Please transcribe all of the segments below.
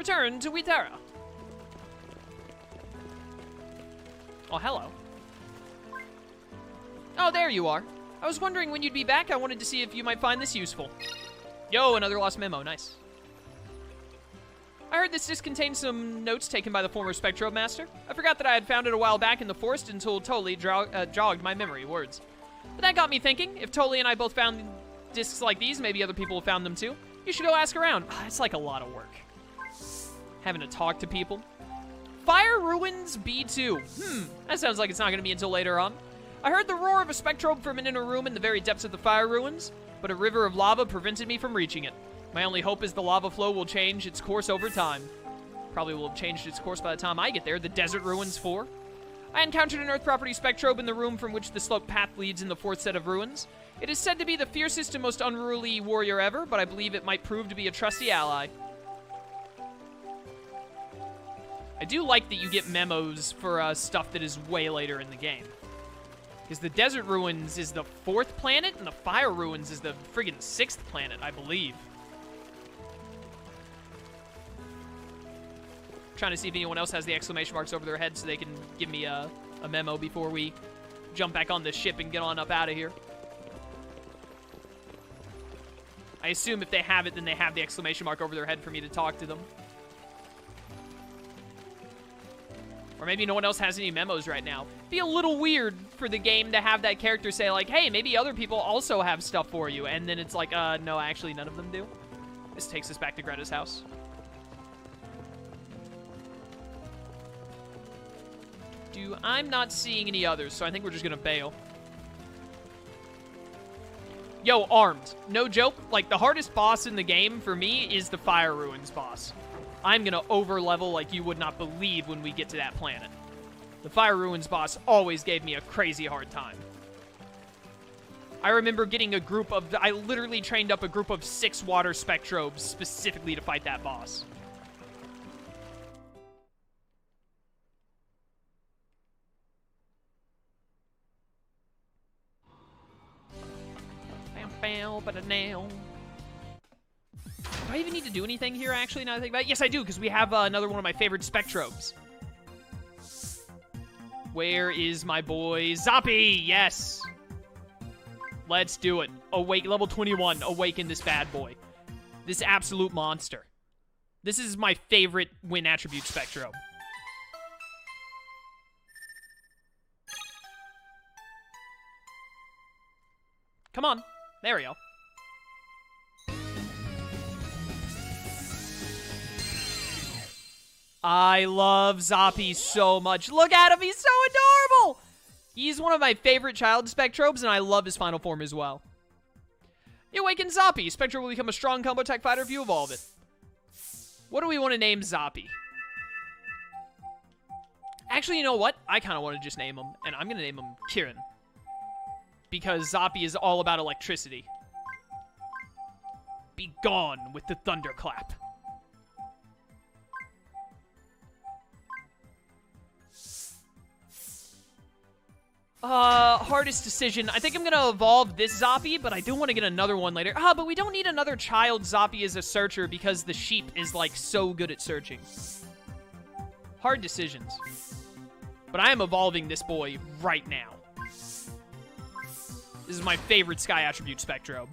Return to Wyterra. Oh, hello. Oh, there you are. I was wondering when you'd be back. I wanted to see if you might find this useful. Yo, another lost memo. Nice. I heard this disc contains some notes taken by the former Spectrobe Master. I forgot that I had found it a while back in the forest until Totally jogged my memory. Words. But that got me thinking. If Totally and I both found discs like these, maybe other people have found them too. You should go ask around. It's like a lot of work. Having to talk to people. Fire Ruins B2. That sounds like it's not going to be until later on. I heard the roar of a Spectrobe from an inner room in the very depths of the Fire Ruins, but a river of lava prevented me from reaching it. My only hope is the lava flow will change its course over time. Probably will have changed its course by the time I get there. The Desert Ruins 4. I encountered an Earth property Spectrobe in the room from which the slope path leads in the fourth set of ruins. It is said to be the fiercest and most unruly warrior ever, but I believe it might prove to be a trusty ally. I do like that you get memos for stuff that is way later in the game. Because the Desert Ruins is the 4th planet, and the Fire Ruins is the friggin' 6th planet, I believe. Trying to see if anyone else has the exclamation marks over their head so they can give me a memo before we jump back on the ship and get on up out of here. I assume if they have it, then they have the exclamation mark over their head for me to talk to them. Or maybe no one else has any memos right now. Be a little weird for the game to have that character say, like, hey, maybe other people also have stuff for you. And then it's like, no, actually none of them do. This takes us back to Greta's house. I'm not seeing any others, so I think we're just gonna bail. Yo, armed. No joke, like, the hardest boss in the game for me is the Fire Ruins boss. I'm gonna over-level like you would not believe when we get to that planet. The Fire Ruins boss always gave me a crazy hard time. I remember getting a group of... I literally trained up a group of 6 water Spectrobes specifically to fight that boss. Do I even need to do anything here, actually, now that I think about it? Yes, I do, because we have another one of my favorite Spectrobes. Where is my boy Zoppy? Yes. Let's do it. Awake, level 21. Awaken this bad boy. This absolute monster. This is my favorite win attribute Spectrobe. Come on. There we go. I love Zoppy so much. Look at him, he's so adorable! He's one of my favorite child Spectrobes, and I love his final form as well. You awaken Zoppy. Spectrobe will become a strong combo attack fighter if you evolve it. What do we want to name Zoppy? Actually, you know what? I kind of want to just name him, and I'm going to name him Kieran. Because Zoppy is all about electricity. Be gone with the thunderclap. Hardest decision. I think I'm gonna evolve this Zoppy, but I do want to get another one later. But we don't need another child Zoppy as a searcher because the sheep is, like, so good at searching. Hard decisions. But I am evolving this boy right now. This is my favorite sky attribute Spectrobe.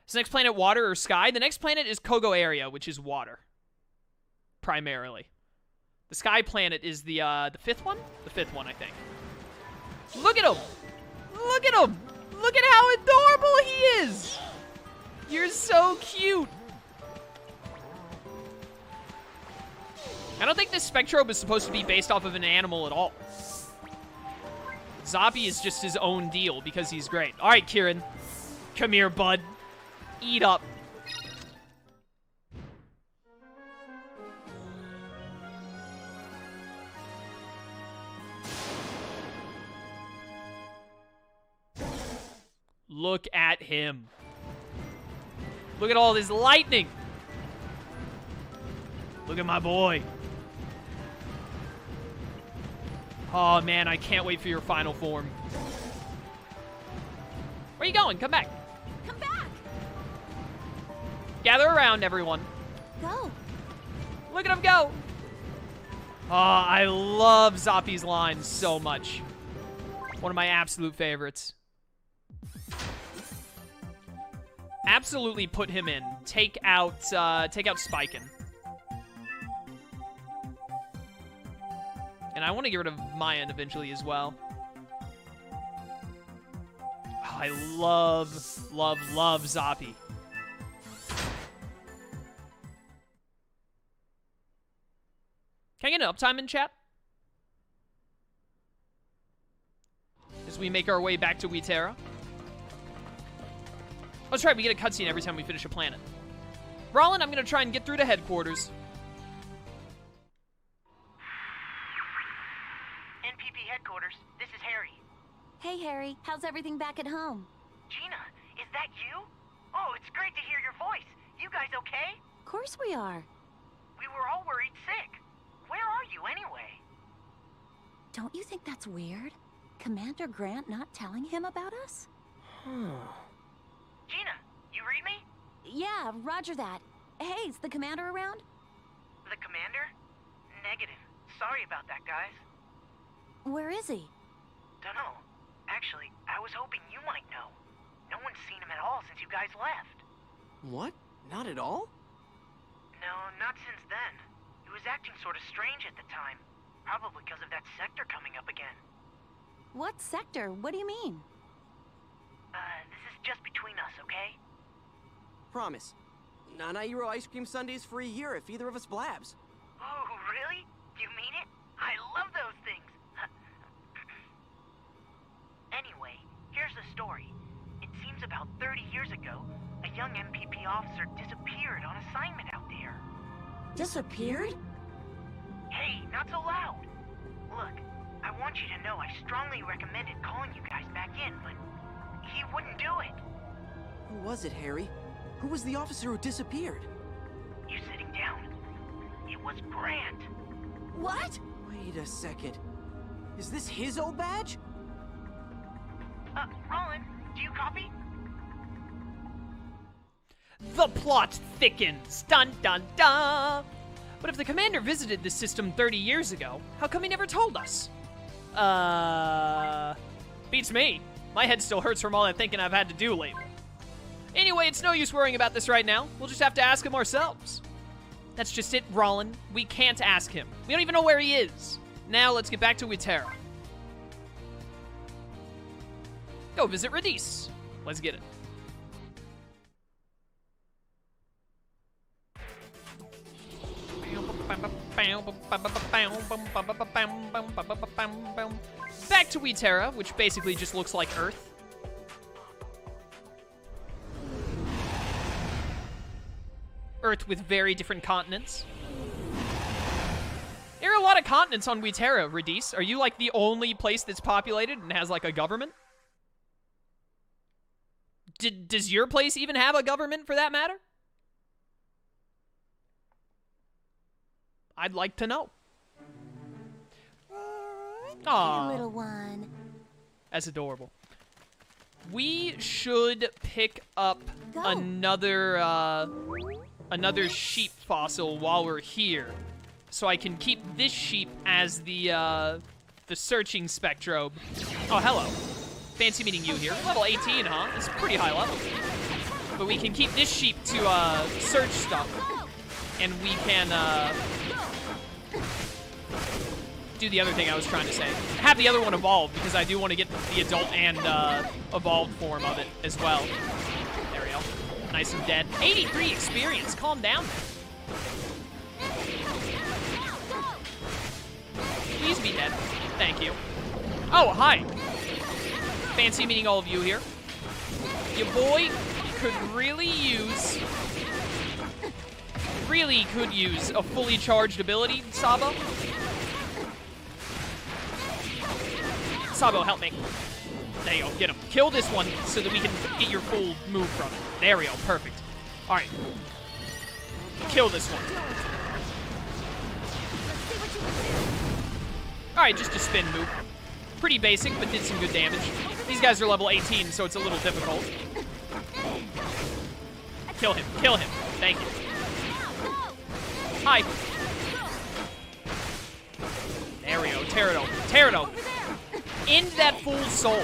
Is the next planet water or sky? The next planet is Kogoeria, which is water. Primarily. The sky planet is the 5th one? The 5th one, I think. Look at him! Look at him! Look at how adorable he is! You're so cute! I don't think this Spectrobe is supposed to be based off of an animal at all. Zoppy is just his own deal because he's great. Alright, Kieran. Come here, bud. Eat up. Look at him. Look at all this lightning. Look at my boy. Oh, man, I can't wait for your final form. Where are you going? Come back. Come back. Gather around, everyone. Go. Look at him go. Oh, I love Zappi's lines so much. One of my absolute favorites. Absolutely put him in. Take out Spiken. And I want to get rid of Mayan eventually as well. Oh, I love Zappi. Can I get an uptime in chat? As we make our way back to Wyterra. Oh, that's right, we get a cutscene every time we finish a planet. Rollin, I'm gonna try and get through to headquarters. NPP headquarters, this is Harry. Hey, Harry. How's everything back at home? Gina, is that you? Oh, it's great to hear your voice. You guys okay? Of course we are. We were all worried sick. Where are you anyway? Don't you think that's weird? Commander Grant not telling him about us? Gina, you read me? Yeah, roger that. Hey, is the commander around? The commander? Negative. Sorry about that, guys. Where is he? Dunno. Actually, I was hoping you might know. No one's seen him at all since you guys left. What? Not at all? No, not since then. He was acting sort of strange at the time. Probably because of that sector coming up again. What sector? What do you mean? This is just between us, okay? Promise. Nana Euro ice cream sundaes for a year if either of us blabs. Oh, really? You mean it? I love those things. Anyway, here's the story. It seems about 30 years ago, a young MPP officer disappeared on assignment out there. Disappeared? Hey, not so loud. Look, I want you to know I strongly recommended calling you guys back in, but he wouldn't do it. Who was it, Harry? Who was the officer who disappeared? You sitting down. It was Grant. What? Wait a second. Is this his old badge? Roland, do you copy? The plot thickens. Dun dun dun. But if the commander visited this system 30 years ago, how come he never told us? Beats me. My head still hurts from all that thinking I've had to do lately. Anyway, it's no use worrying about this right now. We'll just have to ask him ourselves. That's just it, Rollin. We can't ask him. We don't even know where he is. Now, let's get back to Wyterra. Go visit Radis. Let's get it. Back to Wyterra, which basically just looks like Earth. Earth with very different continents. There are a lot of continents on Wyterra, Radis. Are you like the only place that's populated and has like a government? Does your place even have a government for that matter? I'd like to know. Aww. Little one. That's adorable. We should pick up Go. another sheep fossil while we're here, so I can keep this sheep as the searching spectrobe. Oh, hello. Fancy meeting you here. Level 18, huh? It's pretty high level. But we can keep this sheep to search stuff, and we can do the other thing I was trying to say. Have the other one evolve, because I do want to get the adult and evolved form of it as well. There we go. Nice and dead. 83 experience. Calm down. Please be dead. Thank you. Oh, hi. Fancy meeting all of you here. Your boy could really could use a fully charged ability, Sabo. Sabo, help me. There you go, get him. Kill this one so that we can get your full move from it. There we go, perfect. All right. Kill this one. All right, just a spin move. Pretty basic, but did some good damage. These guys are level 18, so it's a little difficult. Kill him, kill him. Thank you. Hi. tear it open. Tear it open. End that fool's soul.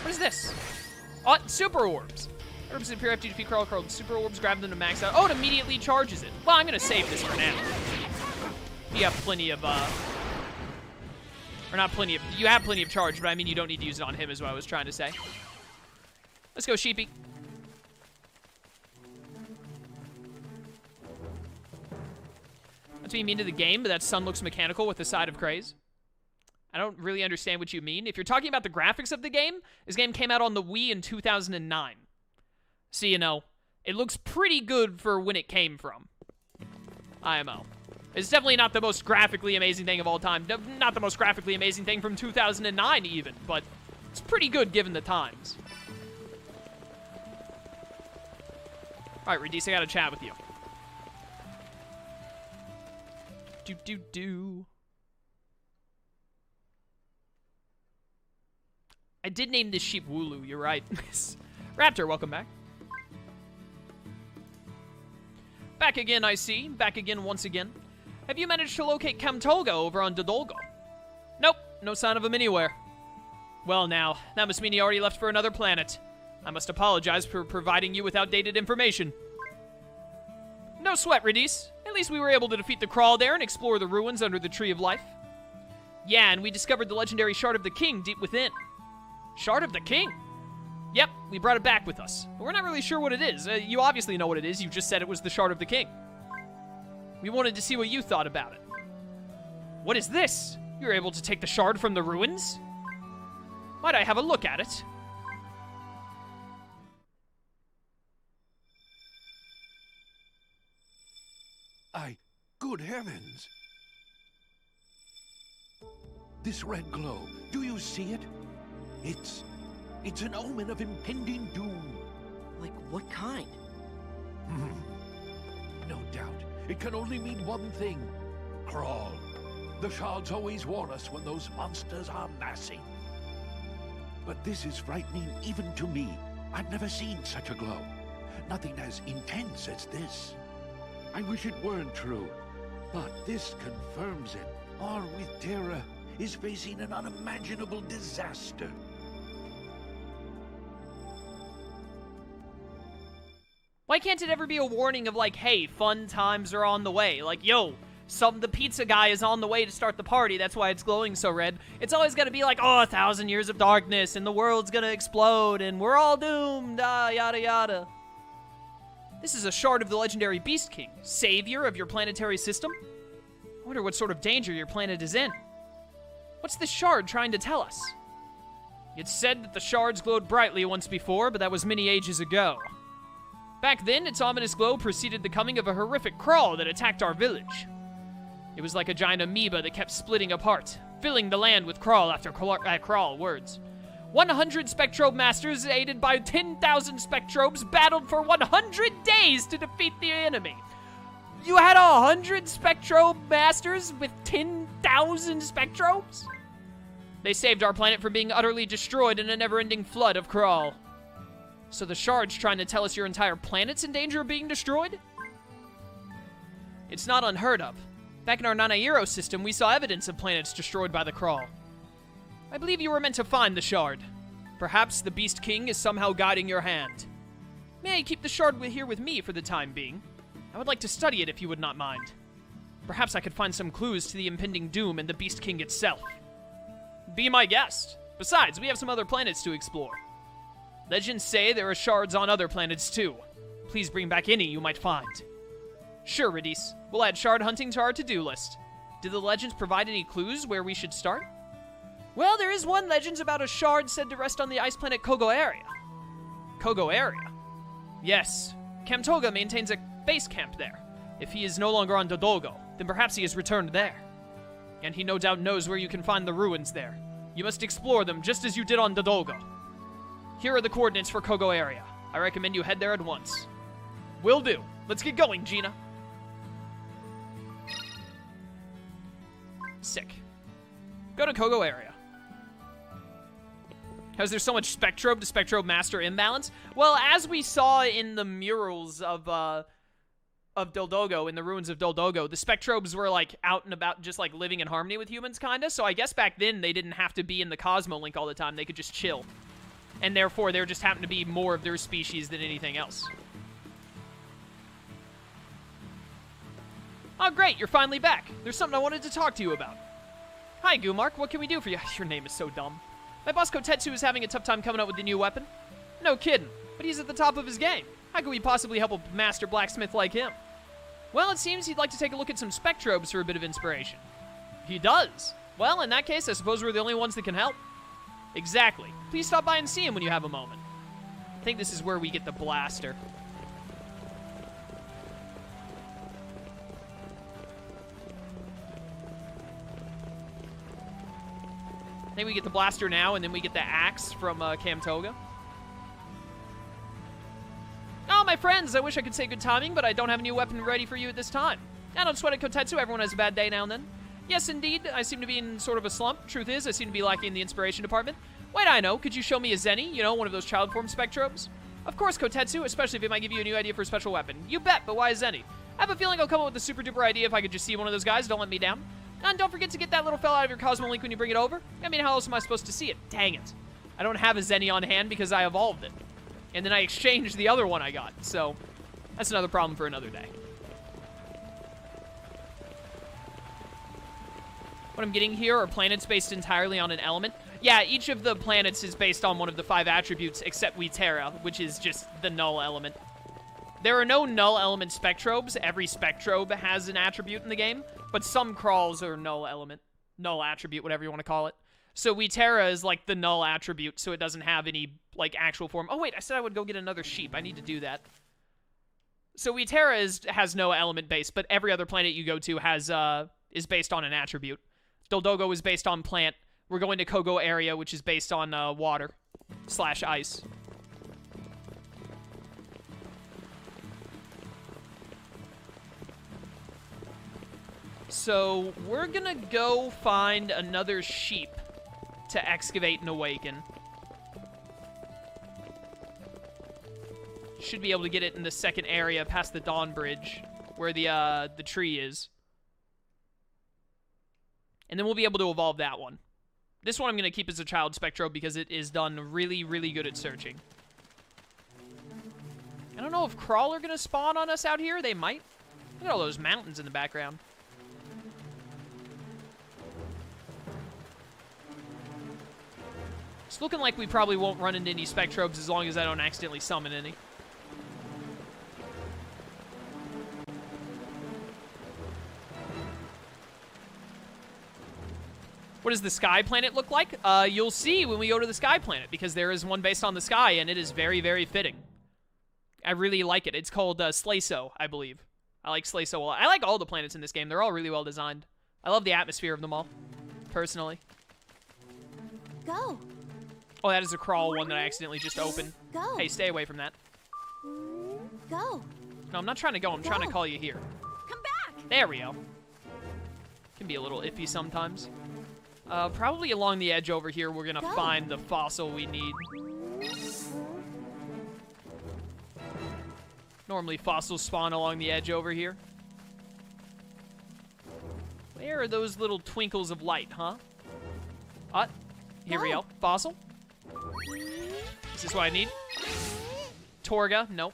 What is this? Oh, super orbs. Orbs appear after you defeat Carl. Super orbs, grab them to max out. Oh, it immediately charges it. Well, I'm gonna save this for now. You have plenty of, or not plenty of, you have plenty of charge, but I mean you don't need to use it on him is what I was trying to say. Let's go, Sheepy. That's what you mean to the game, but that sun looks mechanical with the side of craze. I don't really understand what you mean. If you're talking about the graphics of the game, this game came out on the Wii in 2009. So, you know, it looks pretty good for when it came from. IMO. It's definitely not the most graphically amazing thing of all time. Not the most graphically amazing thing from 2009 even, but it's pretty good given the times. Alright, Redis, I gotta chat with you. I did name this sheep Wooloo, you're right. Raptor, welcome back. Back again, I see. Back again once again. Have you managed to locate Kamtoga over on Dodolgo? Nope, no sign of him anywhere. Well now, that must mean he already left for another planet. I must apologize for providing you with outdated information. No sweat, Redis. At least we were able to defeat the Crawl there and explore the ruins under the Tree of Life. Yeah, and we discovered the legendary Shard of the King deep within. Shard of the King? Yep, we brought it back with us. But we're not really sure what it is. You obviously know what it is. You just said it was the Shard of the King. We wanted to see what you thought about it. What is this? You're able to take the shard from the ruins? Might I have a look at it? Good heavens! This red glow, do you see it? It's an omen of impending doom. Like, what kind? No doubt. It can only mean one thing. Crawl. The shards always warn us when those monsters are massing. But this is frightening even to me. I've never seen such a glow. Nothing as intense as this. I wish it weren't true. But this confirms it. Our Wyterra is facing an unimaginable disaster. Why can't it ever be a warning of like, hey, fun times are on the way? Like, yo, the pizza guy is on the way to start the party, that's why it's glowing so red. It's always gonna be like, oh, 1,000 years of darkness, and the world's gonna explode, and we're all doomed, yada yada. This is a shard of the legendary Beast King, savior of your planetary system. I wonder what sort of danger your planet is in. What's this shard trying to tell us? It's said that the shards glowed brightly once before, but that was many ages ago. Back then, its ominous glow preceded the coming of a horrific Crawl that attacked our village. It was like a giant amoeba that kept splitting apart, filling the land with Crawl after Crawl words. 100 Spectrobe Masters, aided by 10,000 Spectrobes, battled for 100 days to defeat the enemy. You had 100 Spectrobe Masters with 10,000 Spectrobes? They saved our planet from being utterly destroyed in a never-ending flood of Crawl. So the shard's trying to tell us your entire planet's in danger of being destroyed? It's not unheard of. Back in our Nanairo system, we saw evidence of planets destroyed by the Crawl. I believe you were meant to find the shard. Perhaps the Beast King is somehow guiding your hand. May I keep the shard here with me for the time being? I would like to study it if you would not mind. Perhaps I could find some clues to the impending doom and the Beast King itself. Be my guest. Besides, we have some other planets to explore. Legends say there are shards on other planets too. Please bring back any you might find. Sure, Redis. We'll add shard hunting to our to-do list. Did the legends provide any clues where we should start? Well, there is one legend about a shard said to rest on the ice planet Kogoeria. Kogoeria? Yes. Kamtoga maintains a base camp there. If he is no longer on Dodolgo, then perhaps he has returned there. And he no doubt knows where you can find the ruins there. You must explore them just as you did on Dodolgo. Here are the coordinates for Kogoeria. I recommend you head there at once. Will do. Let's get going, Gina. Sick. Go to Kogoeria. Is there so much Spectrobe to Spectrobe Master imbalance? Well, as we saw in the murals of of Dildogo, in the ruins of Dildogo, the Spectrobes were, like, out and about, just, like, living in harmony with humans, kinda. So I guess back then they didn't have to be in the Cosmolink all the time. They could just chill. And therefore, there just happened to be more of their species than anything else. Oh, great, you're finally back. There's something I wanted to talk to you about. Hi, Gumark, what can we do for you? Your name is so dumb. My boss Kotetsu is having a tough time coming up with the new weapon. No kidding, but he's at the top of his game. How could we possibly help a master blacksmith like him? Well, it seems he'd like to take a look at some Spectrobes for a bit of inspiration. He does? Well, in that case, I suppose we're the only ones that can help. Exactly. Please stop by and see him when you have a moment. I think this is where we get the blaster. I think we get the blaster now, and then we get the axe from Kamtoga. Oh, my friends, I wish I could say good timing, but I don't have a new weapon ready for you at this time. I don't sweat it, Kotetsu. Everyone has a bad day now and then. Yes, indeed. I seem to be in sort of a slump. Truth is, I seem to be lacking in the inspiration department. Wait, I know. Could you show me a Zenny? You know, one of those child form Spectrobes? Of course, Kotetsu, especially if it might give you a new idea for a special weapon. You bet, but why a Zenny? I have a feeling I'll come up with a super duper idea if I could just see one of those guys. Don't let me down. And don't forget to get that little fella out of your Cosmolink when you bring it over. I mean, how else am I supposed to see it? Dang it. I don't have a Zenny on hand because I evolved it. And then I exchanged the other one I got. So, that's another problem for another day. What I'm getting here are planets based entirely on an element. Yeah, each of the planets is based on one of the 5 attributes, except Wyterra, which is just the null element. There are no null element Spectrobes. Every Spectrobe has an attribute in the game, but some crawls are null element, null attribute, whatever you want to call it. So Wyterra is like the null attribute, so it doesn't have any like actual form. Oh wait, I said I would go get another sheep. I need to do that. So Wyterra has no element base, but every other planet you go to has is based on an attribute. Dildogo is based on plant. We're going to Kogoeria, which is based on water / ice. So we're gonna go find another sheep to excavate and awaken. Should be able to get it in the second area past the Dawn Bridge, where the tree is. And then we'll be able to evolve that one. This one I'm gonna keep as a child Spectro because it is done really, really good at searching. I don't know if Crawl are gonna spawn on us out here. They might. Look at all those mountains in the background. It's looking like we probably won't run into any Spectrobes as long as I don't accidentally summon any. What does the Sky Planet look like? You'll see when we go to the Sky Planet, because there is one based on the sky, and it is very, very fitting. I really like it. It's called Slayso, I believe. I like Slayso a lot. I like all the planets in this game. They're all really well designed. I love the atmosphere of them all, personally. Go. Oh, that is a Crawl one that I accidentally just opened. Go. Hey, stay away from that. Go. No, I'm not trying to go. I'm trying to call you here. Come back. There we go. Can be a little iffy sometimes. Probably along the edge over here, we're gonna find the fossil we need. Normally fossils spawn along the edge over here. Where are those little twinkles of light, huh? Here we go. Fossil. Is this what I need? Torga, nope.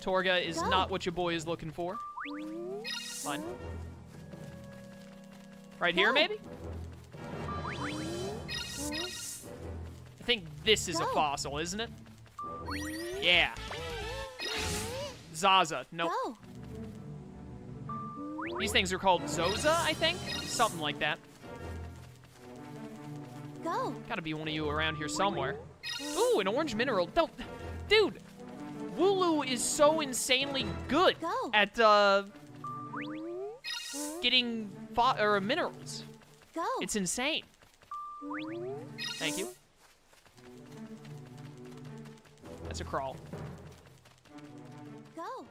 Torga is not what your boy is looking for. Fine. Right here, maybe? I think this is a fossil, isn't it? Yeah. Zaza, nope. These things are called Zoza, I think? Something like that. Go. Gotta be one of you around here somewhere. Ooh, an orange mineral. Don't, dude, Wooloo is so insanely good at getting minerals. Go. It's insane. Thank you. That's a Crawl. Go.